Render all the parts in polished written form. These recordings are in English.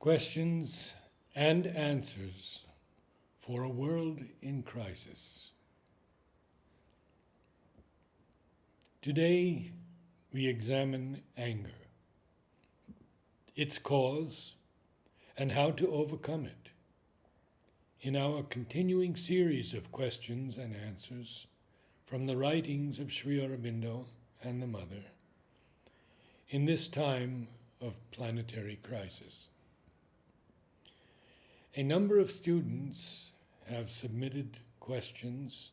Questions and answers for a world in crisis. Today, we examine anger, its cause, and how to overcome it. In our continuing series of questions and answers from the writings of Sri Aurobindo and the Mother, in this time of planetary crisis. A number of students have submitted questions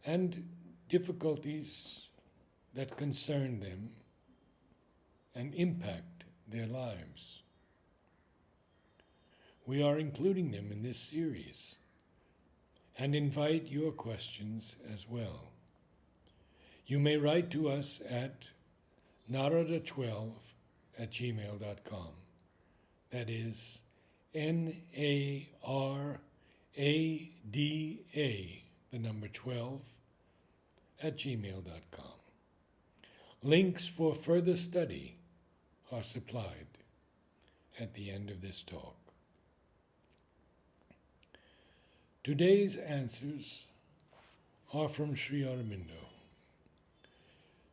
and difficulties that concern them and impact their lives. We are including them in this series and invite your questions as well. You may write to us at narada12@gmail.com. That is NARADA, the number 12, @gmail.com. Links for further study are supplied at the end of this talk. Today's answers are from Sri Aurobindo.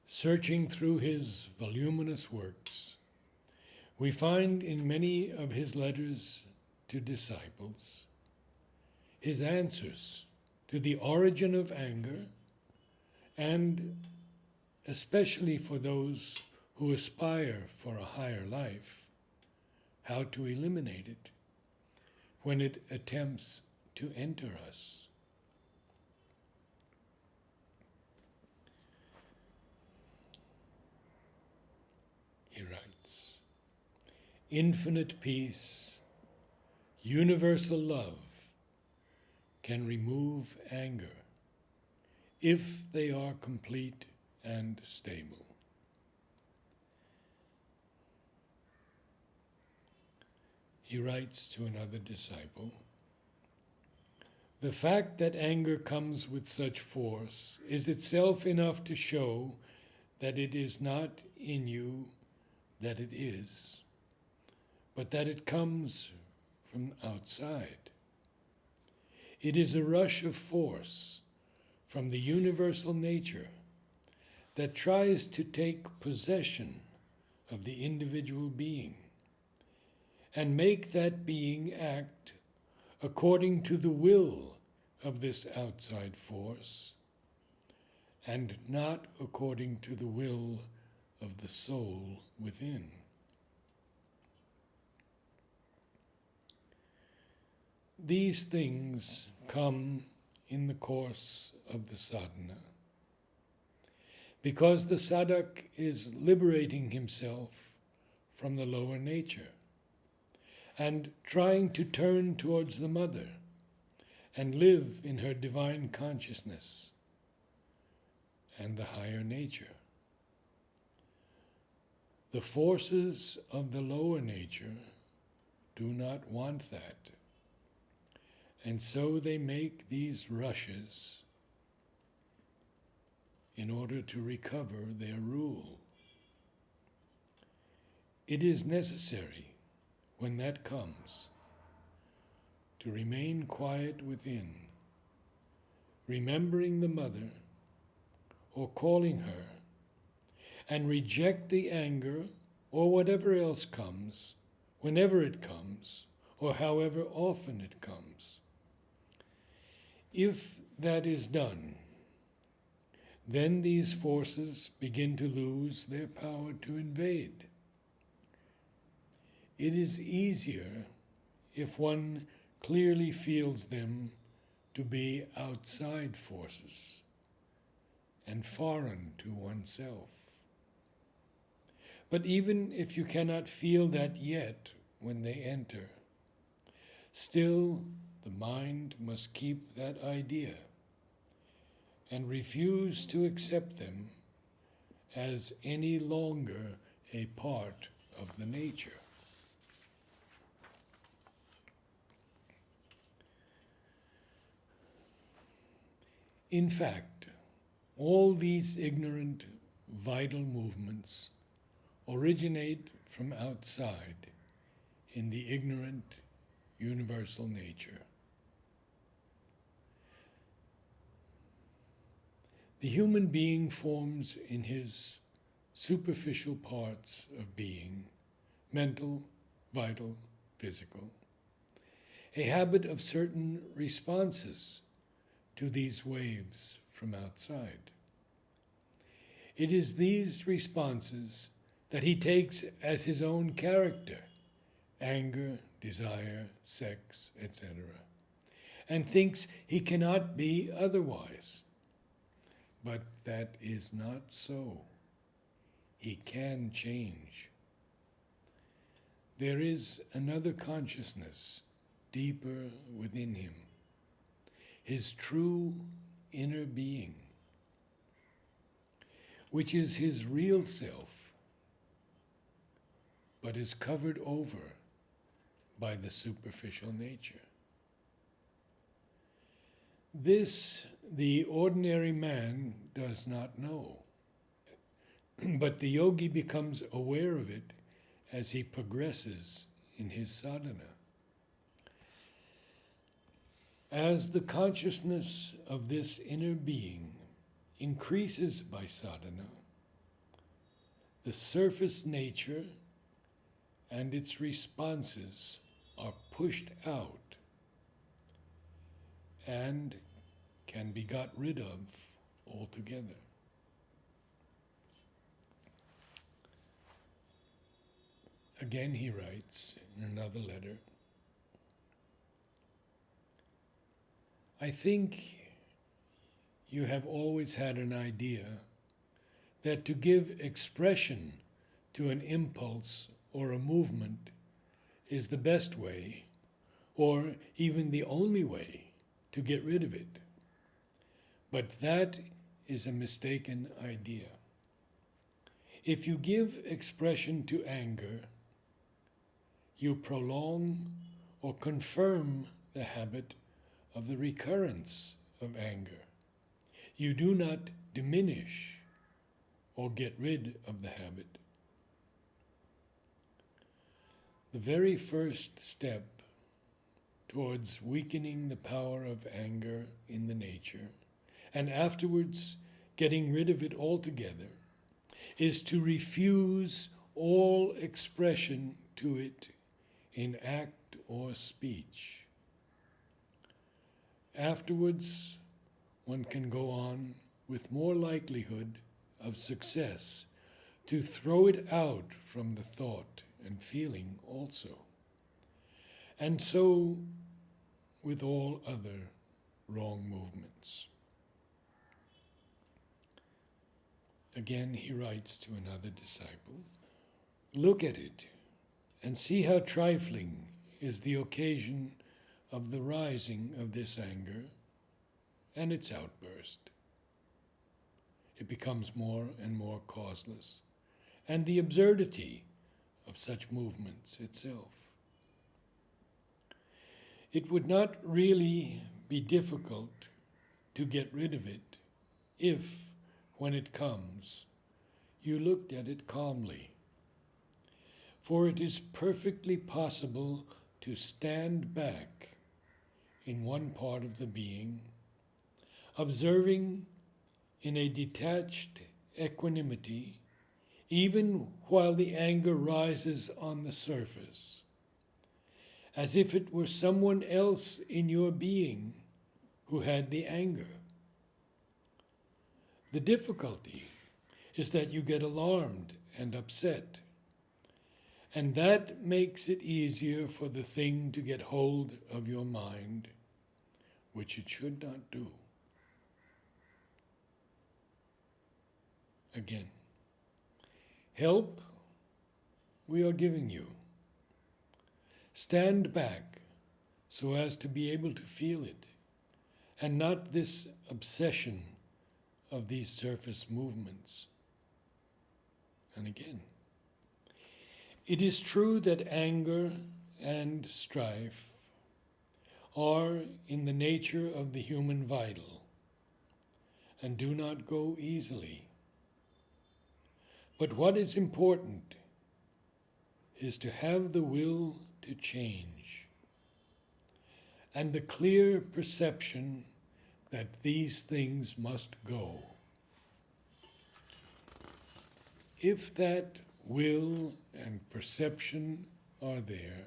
Searching through his voluminous works, we find in many of his letters to disciples his answers to the origin of anger, and especially for those who aspire for a higher life, how to eliminate it when it attempts to enter us. He writes, "Infinite peace, universal love can remove anger if they are complete and stable." He writes to another disciple, "The fact that anger comes with such force is itself enough to show that it is not in you that it is, but that it comes from outside. It is a rush of force from the universal nature that tries to take possession of the individual being and make that being act according to the will of this outside force and not according to the will of the soul within. These things come in the course of the sadhana, because the sadhak is liberating himself from the lower nature and trying to turn towards the Mother and live in her divine consciousness and the higher nature. The forces of the lower nature do not want that, and so they make these rushes in order to recover their rule. It is necessary, when that comes, to remain quiet within, remembering the Mother or calling her, and reject the anger or whatever else comes, whenever it comes, or however often it comes. If that is done, then these forces begin to lose their power to invade. It is easier if one clearly feels them to be outside forces and foreign to oneself. But even if you cannot feel that yet when they enter, still the mind must keep that idea and refuse to accept them as any longer a part of the nature. In fact, all these ignorant, vital movements originate from outside in the ignorant, universal nature. The human being forms in his superficial parts of being, mental, vital, physical, a habit of certain responses to these waves from outside. It is these responses that he takes as his own character, anger, desire, sex, etc., and thinks he cannot be otherwise. But that is not so. He can change. There is another consciousness deeper within him, his true inner being, which is his real self, but is covered over by the superficial nature. This the ordinary man does not know, but the yogi becomes aware of it as he progresses in his sadhana. As the consciousness of this inner being increases by sadhana, the surface nature and its responses are pushed out and can be got rid of altogether. Again, he writes in another letter, I think you have always had an idea that to give expression to an impulse or a movement is the best way, or even the only way, to get rid of it. But that is a mistaken idea. If you give expression to anger, you prolong or confirm the habit of the recurrence of anger. You do not diminish or get rid of the habit. The very first step towards weakening the power of anger in the nature, and afterwards getting rid of it altogether, is to refuse all expression to it in act or speech. Afterwards, one can go on with more likelihood of success to throw it out from the thought and feeling also. And so with all other wrong movements. Again, he writes to another disciple, look at it and see how trifling is the occasion of the rising of this anger and its outburst. It becomes more and more causeless, and the absurdity of such movements itself. It would not really be difficult to get rid of it if, when it comes, you looked at it calmly. For it is perfectly possible to stand back in one part of the being, observing in a detached equanimity, even while the anger rises on the surface, as if it were someone else in your being who had the anger. The difficulty is that you get alarmed and upset, and that makes it easier for the thing to get hold of your mind, which it should not do. Again, help we are giving you. Stand back so as to be able to feel it, and not this obsession of these surface movements. And again, it is true that anger and strife are in the nature of the human vital and do not go easily. But what is important is to have the will to change and the clear perception that these things must go. If that will and perception are there,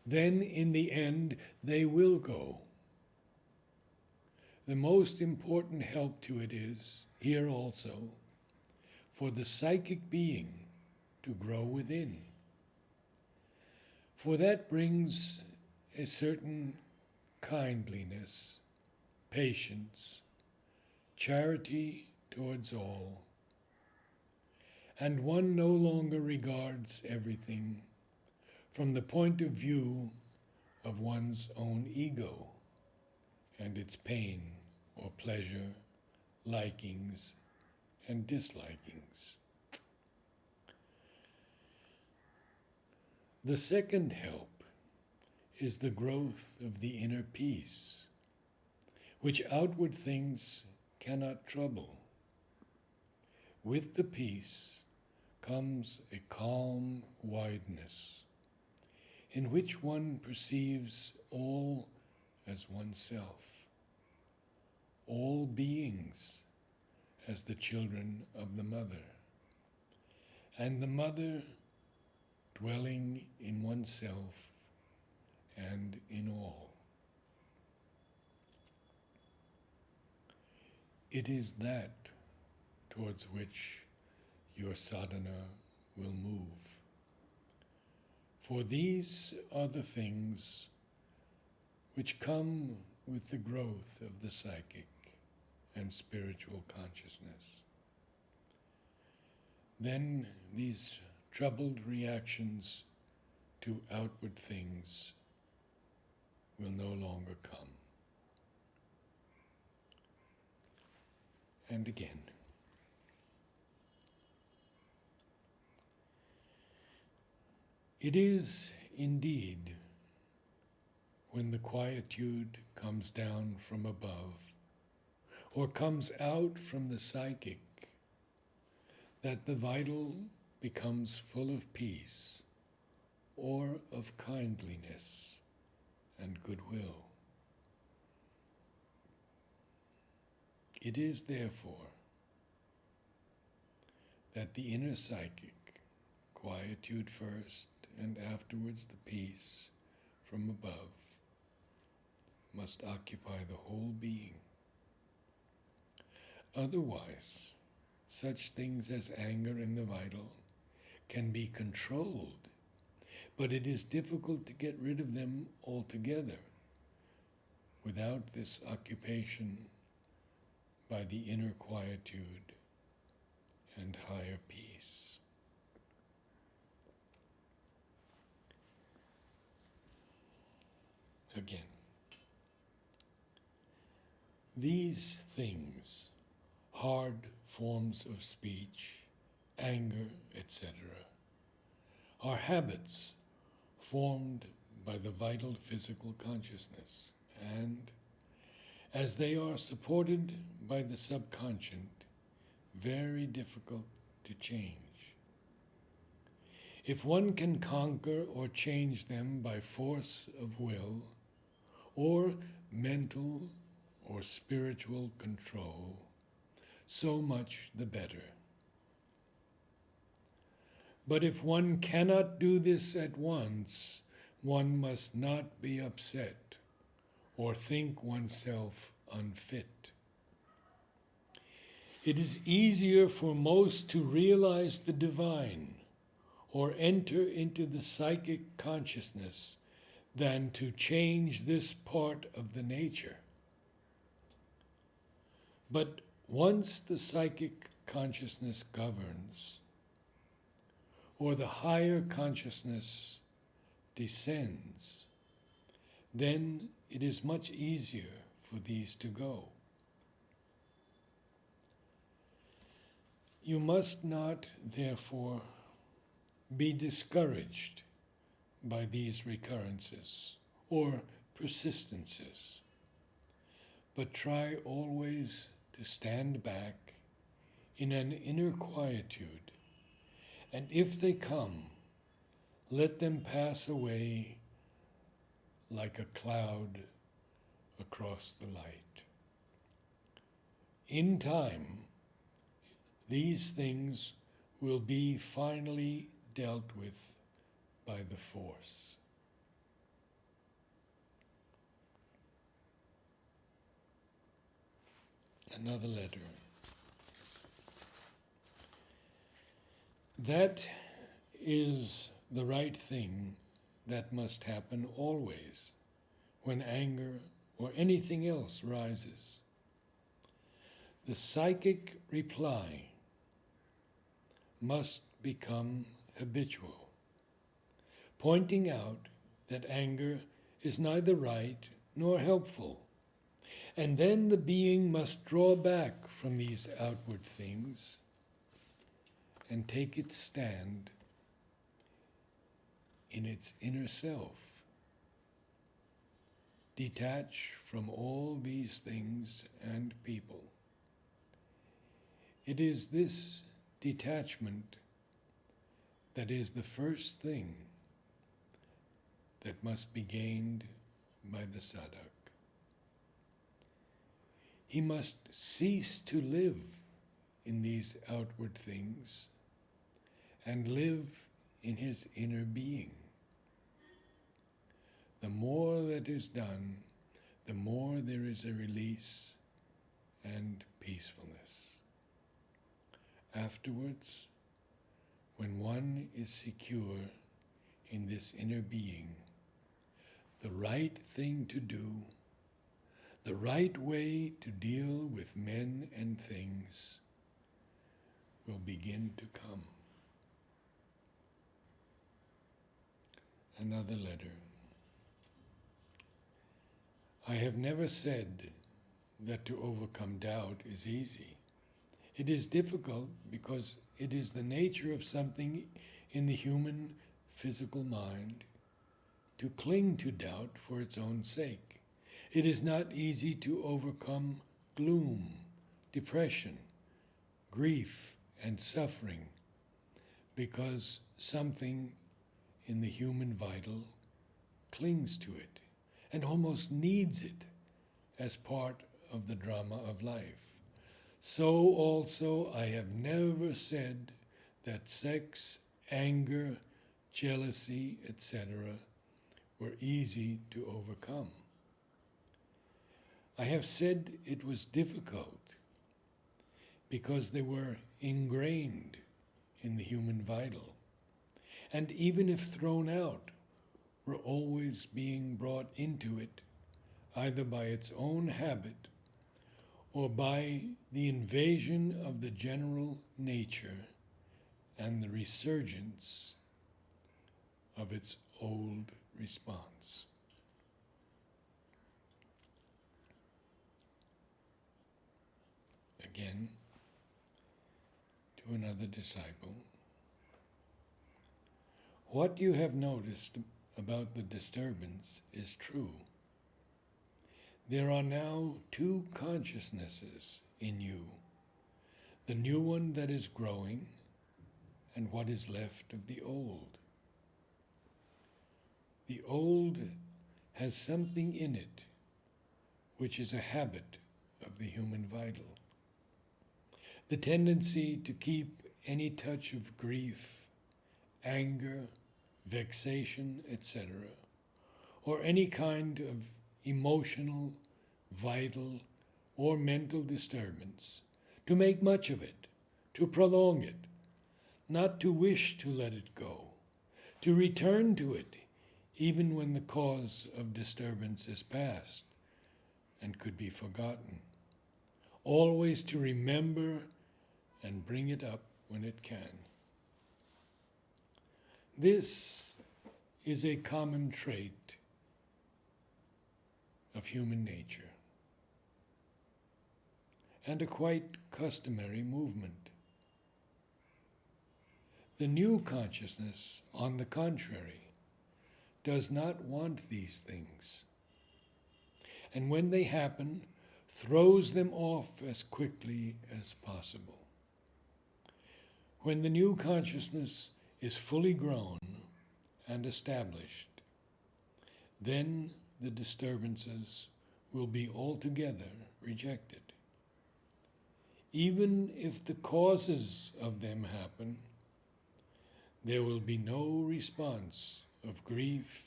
then in the end they will go. The most important help to it is, here also, for the psychic being to grow within. For that brings a certain kindliness, patience, charity towards all, and one no longer regards everything from the point of view of one's own ego and its pain or pleasure, likings and dislikings. The second help is the growth of the inner peace, which outward things cannot trouble. With the peace comes a calm wideness, in which one perceives all as oneself, all beings as the children of the mother, and the mother dwelling in oneself and in all. It is that towards which your sadhana will move. For these are the things which come with the growth of the psychic and spiritual consciousness. Then these troubled reactions to outward things will no longer come. And again, it is indeed when the quietude comes down from above or comes out from the psychic that the vital becomes full of peace or of kindliness and goodwill. It is therefore that the inner psychic, quietude first and afterwards the peace from above, must occupy the whole being. Otherwise, such things as anger in the vital can be controlled, but it is difficult to get rid of them altogether without this occupation by the inner quietude and higher peace. Again, these things, hard forms of speech, anger, etc., are habits formed by the vital physical consciousness, and as they are supported by the subconscious, very difficult to change. If one can conquer or change them by force of will, or mental or spiritual control, so much the better. But if one cannot do this at once, one must not be upset or think oneself unfit. It is easier for most to realize the divine or enter into the psychic consciousness than to change this part of the nature. But once the psychic consciousness governs, or the higher consciousness descends, then it is much easier for these to go. You must not, therefore, be discouraged by these recurrences or persistences, but try always to stand back in an inner quietude, and if they come, let them pass away like a cloud across the light. In time, these things will be finally dealt with by the force. Another letter. That is the right thing that must happen always when anger or anything else rises. The psychic reply must become habitual, pointing out that anger is neither right nor helpful. And then the being must draw back from these outward things and take its stand in its inner self. Detach from all these things and people. It is this detachment that is the first thing that must be gained by the sadhak. He must cease to live in these outward things and live in his inner being. The more that is done, the more there is a release and peacefulness. Afterwards, when one is secure in this inner being, the right thing to do, the right way to deal with men and things will begin to come. Another letter. I have never said that to overcome doubt is easy. It is difficult because it is the nature of something in the human physical mind to cling to doubt for its own sake. It is not easy to overcome gloom, depression, grief, and suffering because something in the human vital clings to it and almost needs it as part of the drama of life. So also I have never said that sex, anger, jealousy, etc. were easy to overcome. I have said it was difficult because they were ingrained in the human vital, and even if thrown out, were always being brought into it, either by its own habit or by the invasion of the general nature and the resurgence of its old response. Again, to another disciple. What you have noticed about the disturbance is true. There are now two consciousnesses in you, the new one that is growing and what is left of the old. The old has something in it which is a habit of the human vital. The tendency to keep any touch of grief, anger, vexation, etc., or any kind of emotional, vital, or mental disturbance, to make much of it, to prolong it, not to wish to let it go, to return to it even when the cause of disturbance is past and could be forgotten, always to remember and bring it up when it can. This is a common trait of human nature and a quite customary movement. The new consciousness, on the contrary, does not want these things, and when they happen, throws them off as quickly as possible. When the new consciousness is fully grown and established, then the disturbances will be altogether rejected. Even if the causes of them happen, there will be no response of grief,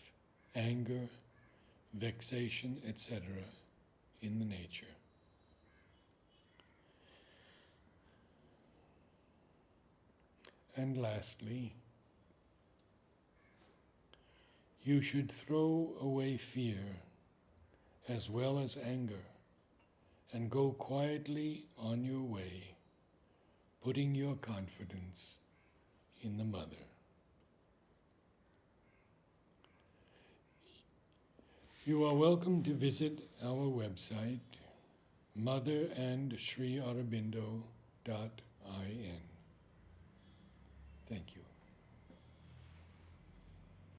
anger, vexation, etc. in the nature. And lastly, you should throw away fear as well as anger and go quietly on your way, putting your confidence in the Mother. You are welcome to visit our website, motherandSriAurobindo.in. Thank you.